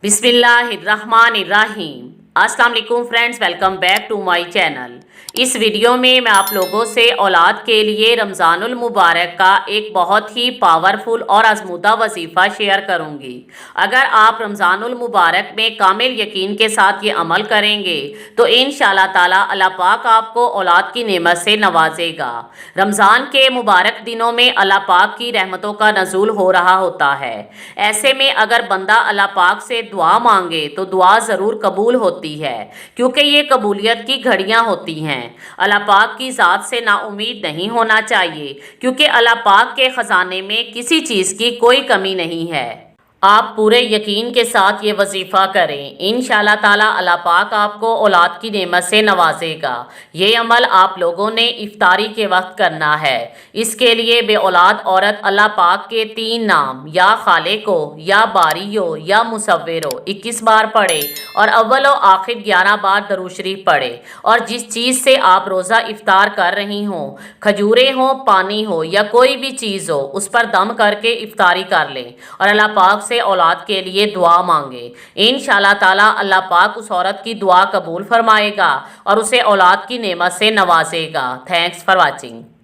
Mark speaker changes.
Speaker 1: बिस्मिल्लाहिर्रहमानिर्रहीम। अस्सलाम वालेकुम friends, welcome back to my channel. इस वीडियो में मैं आप लोगों से औलाद के लिए रमज़ानुल मुबारक का एक बहुत ही पावरफुल और आजमूदा वजीफ़ा शेयर करूंगी। अगर आप रमज़ानुल मुबारक में कामिल यकीन के साथ ये अमल करेंगे तो इंशाअल्लाह ताला अल्लाह पाक आपको औलाद की नेमत से नवाजेगा। रमज़ान के मुबारक दिनों में अल्लाह पाक की रहमतों का नज़ूल हो रहा होता है। ऐसे में अगर बंदा अल्लाह पाक से दुआ मांगे तो दुआ ज़रूर कबूल होती है, क्योंकि ये कबूलियत की घड़ियां होती हैं। अल्लाह पाक की ज़ात से नाउमीद नहीं होना चाहिए, क्योंकि अल्लाह पाक के ख़जाने में किसी चीज़ की कोई कमी नहीं है। आप पूरे यकीन के साथ ये वजीफ़ा करें, इंशाअल्लाह ताला अल्लाह पाक आपको औलाद की नेमत से नवाजेगा। ये अमल आप लोगों ने इफ्तारी के वक्त करना है। इसके लिए बे औलाद औरत अल्लाह पाक के 3 नाम या खालिको या बारियो या मुसव्विरो 21 बार पढ़े और अव्वल और आखिर 11 बार दरूद शरीफ पढ़े। और जिस चीज़ से आप रोज़ा इफ्तार कर रही हों, खजूरें हों, पानी हो या कोई भी चीज़ हो, उस पर दम करके इफ्तारी कर लें और अल्लाह पाक से औलाद के लिए दुआ मांगे। इंशाअल्लाह ताला अल्लाह पाक उस औरत की दुआ कबूल फरमाएगा और उसे औलाद की नेमत से नवाजेगा। Thanks for watching.